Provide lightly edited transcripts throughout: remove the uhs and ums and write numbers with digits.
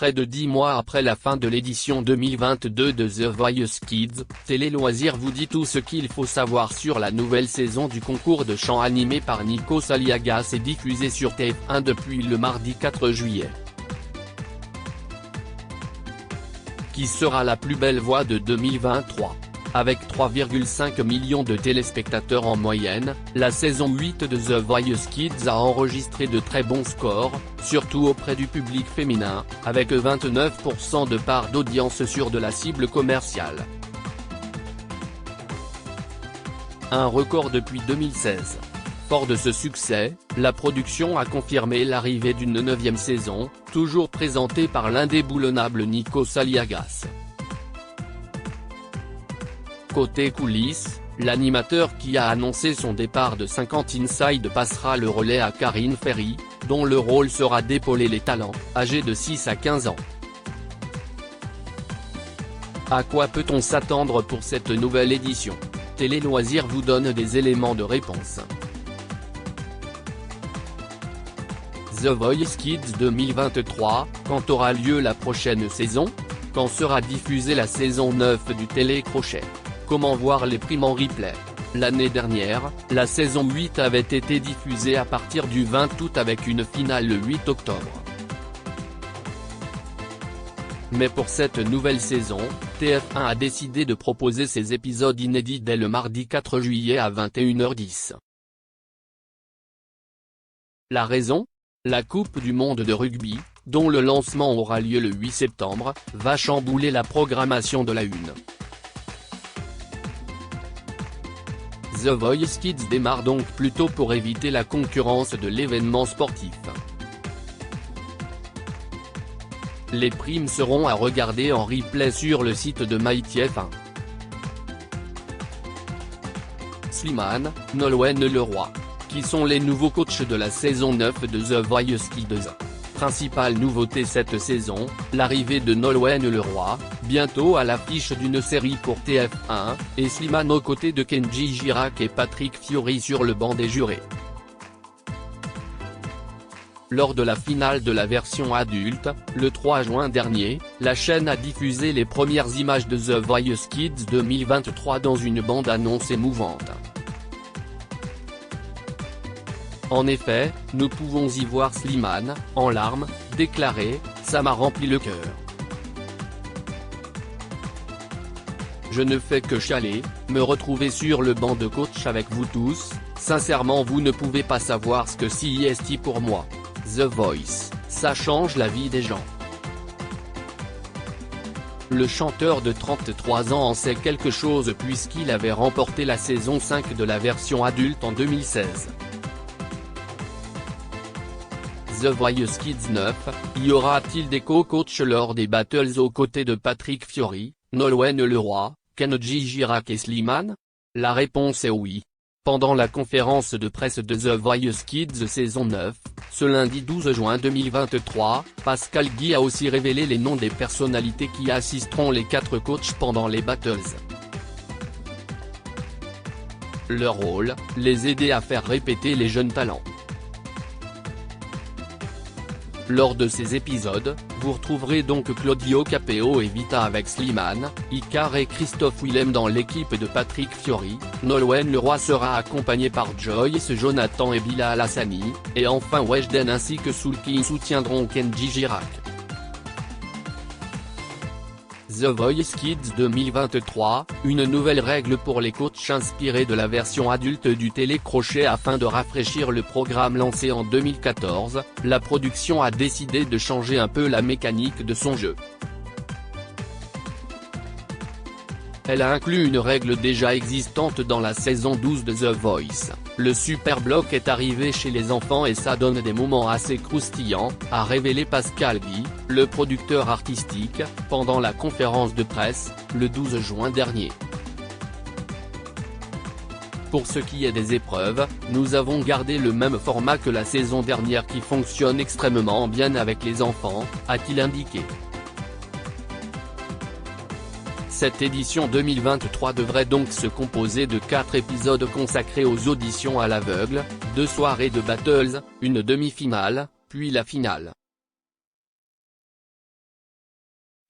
Près de 10 mois après la fin de l'édition 2022 de The Voice Kids, Télé Loisirs vous dit tout ce qu'il faut savoir sur la nouvelle saison du concours de chant animé par Nikos Aliagas et diffusé sur TF1 depuis le mardi 4 juillet. Qui sera la plus belle voix de 2023 ? Avec 3,5 millions de téléspectateurs en moyenne, la saison 8 de The Voice Kids a enregistré de très bons scores, surtout auprès du public féminin, avec 29% de part d'audience sur de la cible commerciale. Un record depuis 2016. Fort de ce succès, la production a confirmé l'arrivée d'une 9e saison, toujours présentée par l'indéboulonnable Nikos Aliagas. Côté coulisses, l'animateur qui a annoncé son départ de 50 Inside passera le relais à Karine Ferry, dont le rôle sera d'épauler les talents, âgés de 6 à 15 ans. À quoi peut-on s'attendre pour cette nouvelle édition ? Télé Loisirs vous donne des éléments de réponse. The Voice Kids 2023, quand aura lieu la prochaine saison ? Quand sera diffusée la saison 9 du télécrochet ? Comment voir les primes en replay ? L'année dernière, la saison 8 avait été diffusée à partir du 20 août avec une finale le 8 octobre. Mais pour cette nouvelle saison, TF1 a décidé de proposer ces épisodes inédits dès le mardi 4 juillet à 21h10. La raison ? La Coupe du monde de rugby, dont le lancement aura lieu le 8 septembre, va chambouler la programmation de la Une. The Voice Kids démarre donc plus tôt pour éviter la concurrence de l'événement sportif. Les primes seront à regarder en replay sur le site de MyTF1. Slimane, Nolwenn Leroy. Qui sont les nouveaux coachs de la saison 9 de The Voice Kids ? Principale nouveauté cette saison, l'arrivée de Nolwenn Leroy, bientôt à l'affiche d'une série pour TF1, et Slimane aux côtés de Kenji Girac et Patrick Fiori sur le banc des jurés. Lors de la finale de la version adulte, le 3 juin dernier, la chaîne a diffusé les premières images de The Voice Kids 2023 dans une bande-annonce émouvante. En effet, nous pouvons y voir Slimane, en larmes, déclarer « Ça m'a rempli le cœur. Je ne fais que chialer, me retrouver sur le banc de coach avec vous tous, sincèrement vous ne pouvez pas savoir ce que c'est pour moi. The Voice, ça change la vie des gens. » Le chanteur de 33 ans en sait quelque chose puisqu'il avait remporté la saison 5 de la version adulte en 2016. The Voice Kids 9, y aura-t-il des co-coachs lors des battles aux côtés de Patrick Fiori, Nolwenn Leroy, Kenji Girac et Slimane ? La réponse est oui. Pendant la conférence de presse de The Voice Kids saison 9, ce lundi 12 juin 2023, Pascal Guy a aussi révélé les noms des personnalités qui assisteront les 4 coachs pendant les battles. Leur rôle, les aider à faire répéter les jeunes talents. Lors de ces épisodes, vous retrouverez donc Claudio Capéo et Vita avec Slimane, Icar et Christophe Willem dans l'équipe de Patrick Fiori, Nolwenn Leroy sera accompagné par Joyce Jonathan et Bilal Hassani, et enfin Weshden ainsi que Soulky soutiendront Kenji Girac. The Voice Kids 2023, une nouvelle règle pour les coachs inspirée de la version adulte du télécrochet afin de rafraîchir le programme lancé en 2014, la production a décidé de changer un peu la mécanique de son jeu. Elle a inclus une règle déjà existante dans la saison 12 de The Voice. Le super bloc est arrivé chez les enfants et ça donne des moments assez croustillants, a révélé Pascal Guy, le producteur artistique, pendant la conférence de presse, le 12 juin dernier. Pour ce qui est des épreuves, nous avons gardé le même format que la saison dernière qui fonctionne extrêmement bien avec les enfants, a-t-il indiqué. Cette édition 2023 devrait donc se composer de 4 épisodes consacrés aux auditions à l'aveugle, 2 soirées de battles, une demi-finale, puis la finale.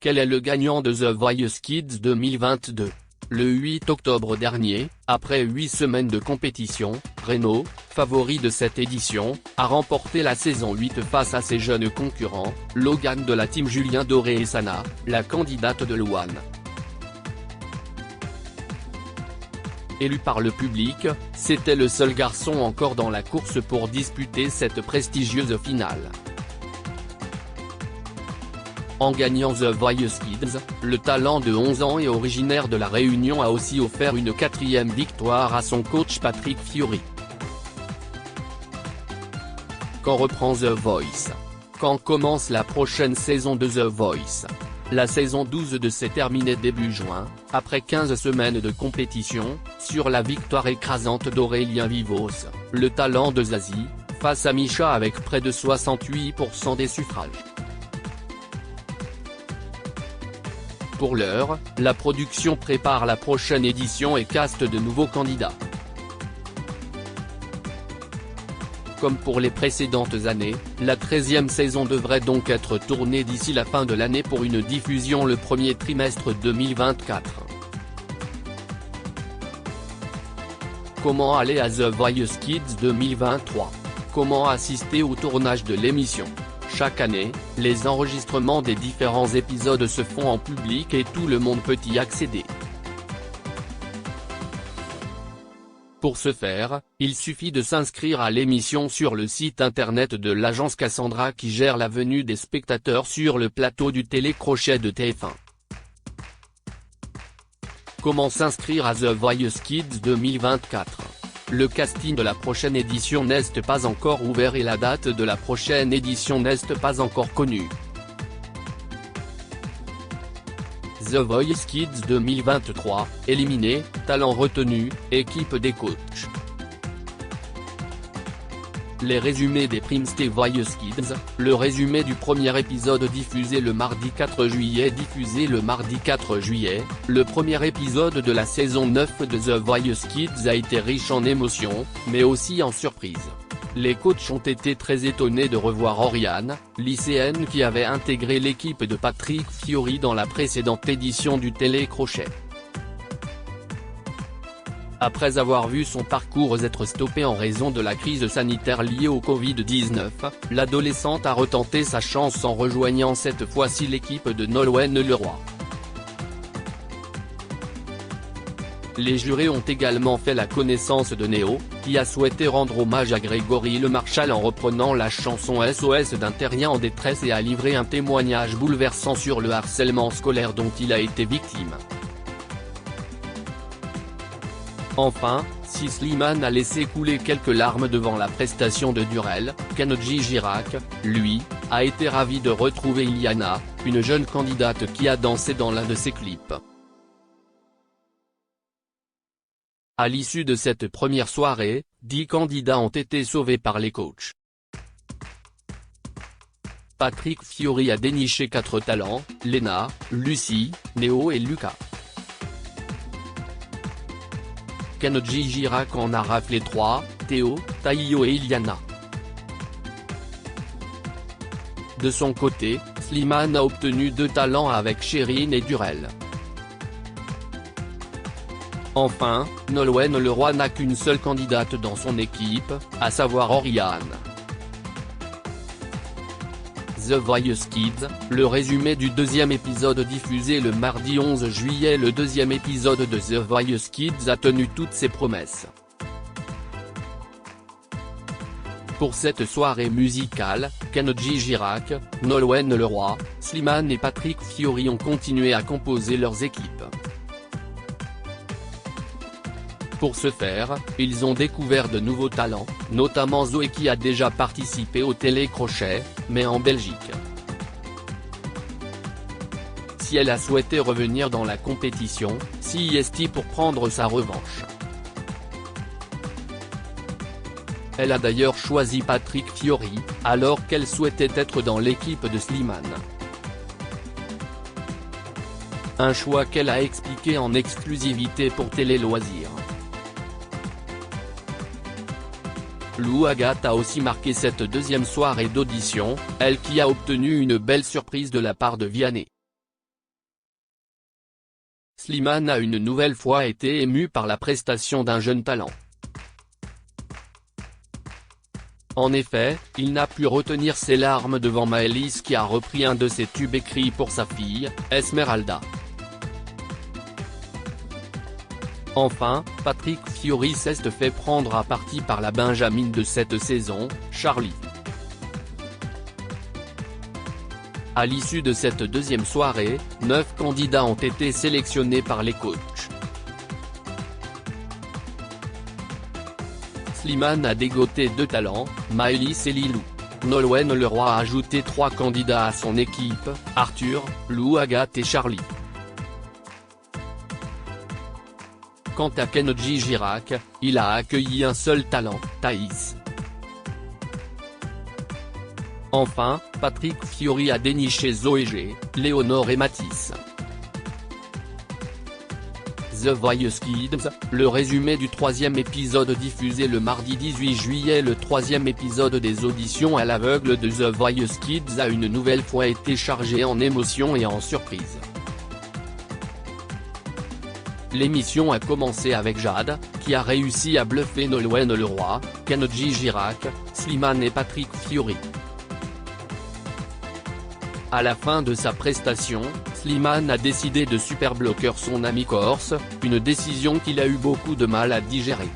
Quel est le gagnant de The Voice Kids 2022? Le 8 octobre dernier, après 8 semaines de compétition, Reno, favori de cette édition, a remporté la saison 8 face à ses jeunes concurrents, Logan de la team Julien Doré et Sana, la candidate de Louane. Élu par le public, c'était le seul garçon encore dans la course pour disputer cette prestigieuse finale. En gagnant The Voice Kids, le talent de 11 ans et originaire de La Réunion a aussi offert une 4e victoire à son coach Patrick Fiori. Quand reprend The Voice? Quand commence la prochaine saison de The Voice? La saison 12 s'est terminée début juin, après 15 semaines de compétition, sur la victoire écrasante d'Aurélien Vivos, le talent de Zazie, face à Misha avec près de 68% des suffrages. Pour l'heure, la production prépare la prochaine édition et caste de nouveaux candidats. Comme pour les précédentes années, la 13e saison devrait donc être tournée d'ici la fin de l'année pour une diffusion le premier trimestre 2024. Comment aller à The Voice Kids 2023? Comment assister au tournage de l'émission? Chaque année, les enregistrements des différents épisodes se font en public et tout le monde peut y accéder. Pour ce faire, il suffit de s'inscrire à l'émission sur le site internet de l'agence Cassandra qui gère la venue des spectateurs sur le plateau du télécrochet de TF1. Comment s'inscrire à The Voice Kids 2024? Le casting de la prochaine édition n'est pas encore ouvert et la date de la prochaine édition n'est pas encore connue. The Voice Kids 2023, éliminé, talent retenu, équipe des coachs. Les résumés des primes The Voice Kids, le résumé du premier épisode diffusé le mardi 4 juillet le premier épisode de la saison 9 de The Voice Kids a été riche en émotions, mais aussi en surprises. Les coachs ont été très étonnés de revoir Oriane, lycéenne qui avait intégré l'équipe de Patrick Fiori dans la précédente édition du télécrochet. Après avoir vu son parcours être stoppé en raison de la crise sanitaire liée au Covid-19, l'adolescente a retenté sa chance en rejoignant cette fois-ci l'équipe de Nolwenn Leroy. Les jurés ont également fait la connaissance de Néo, qui a souhaité rendre hommage à Grégory Le Marchal en reprenant la chanson SOS d'un terrien en détresse et a livré un témoignage bouleversant sur le harcèlement scolaire dont il a été victime. Enfin, si Slimane a laissé couler quelques larmes devant la prestation de Durel, Kenji Girac, lui, a été ravi de retrouver Iliana, une jeune candidate qui a dansé dans l'un de ses clips. À l'issue de cette première soirée, 10 candidats ont été sauvés par les coachs. Patrick Fiori a déniché 4 talents, Léna, Lucie, Néo et Lucas. Kenji Girac en a raflé 3, Théo, Taïyo et Iliana. De son côté, Slimane a obtenu 2 talents avec Chérine et Durel. Enfin, Nolwenn Leroy n'a qu'une seule candidate dans son équipe, à savoir Oriane. The Voice Kids, le résumé du 2e épisode diffusé le mardi 11 juillet. Le 2e épisode de The Voice Kids a tenu toutes ses promesses. Pour cette soirée musicale, Kenji Girac, Nolwenn Leroy, Slimane et Patrick Fiori ont continué à composer leurs équipes. Pour ce faire, ils ont découvert de nouveaux talents, notamment Zoé qui a déjà participé au télécrochet, mais en Belgique. Si elle a souhaité revenir dans la compétition, c'est pour prendre sa revanche. Elle a d'ailleurs choisi Patrick Fiori, alors qu'elle souhaitait être dans l'équipe de Slimane. Un choix qu'elle a expliqué en exclusivité pour Télé Loisirs. Lou Agathe a aussi marqué cette 2e soirée d'audition, elle qui a obtenu une belle surprise de la part de Vianney. Slimane a une nouvelle fois été ému par la prestation d'un jeune talent. En effet, il n'a pu retenir ses larmes devant Maëlys qui a repris un de ses tubes écrits pour sa fille, Esmeralda. Enfin, Patrick Fiori s'est fait prendre à partie par la Benjamine de cette saison, Charlie. À l'issue de cette deuxième soirée, 9 candidats ont été sélectionnés par les coachs. Slimane a dégoté 2 talents, Maëlys et Lilou. Nolwenn Leroy a ajouté 3 candidats à son équipe, Arthur, Lou, Agathe et Charlie. Quant à Kenji Girac, il a accueilli un seul talent, Thaïs. Enfin, Patrick Fiori a déniché Zoé G, Léonore et Mathis. The Voice Kids, le résumé du 3e épisode diffusé le mardi 18 juillet. Le 3e épisode des auditions à l'aveugle de The Voice Kids a une nouvelle fois été chargé en émotions et en surprises. L'émission a commencé avec Jade, qui a réussi à bluffer Nolwenn Leroy, Kenji Girac, Slimane et Patrick Fiori. À la fin de sa prestation, Slimane a décidé de superbloquer son ami corse, une décision qu'il a eu beaucoup de mal à digérer.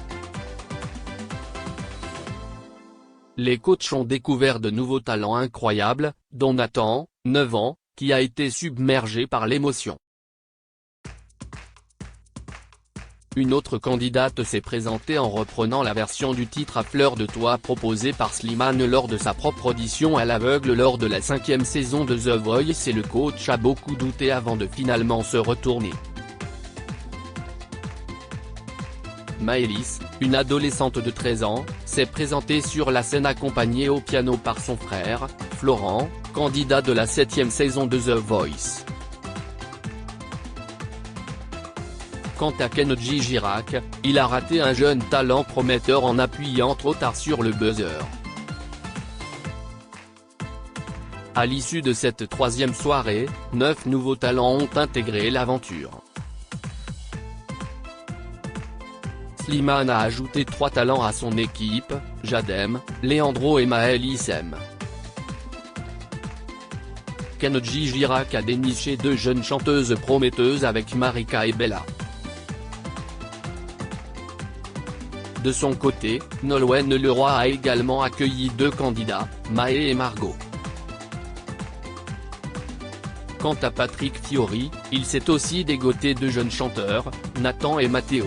Les coachs ont découvert de nouveaux talents incroyables, dont Nathan, 9 ans, qui a été submergé par l'émotion. Une autre candidate s'est présentée en reprenant la version du titre à fleur de toit proposée par Slimane lors de sa propre audition à l'aveugle lors de la 5e saison de The Voice et le coach a beaucoup douté avant de finalement se retourner. Maëlys, une adolescente de 13 ans, s'est présentée sur la scène accompagnée au piano par son frère, Florent, candidat de la 7e saison de The Voice. Quant à Kenji Girac, il a raté un jeune talent prometteur en appuyant trop tard sur le buzzer. À l'issue de cette 3e soirée, 9 nouveaux talents ont intégré l'aventure. Slimane a ajouté 3 talents à son équipe, Jade M, Leandro et Maëlys M. Kenji Girac a déniché 2 jeunes chanteuses prometteuses avec Marika et Bella. De son côté, Nolwenn Leroy a également accueilli 2 candidats, Maë et Margot. Quant à Patrick Fiori, il s'est aussi dégoté 2 jeunes chanteurs, Nathan et Matteo.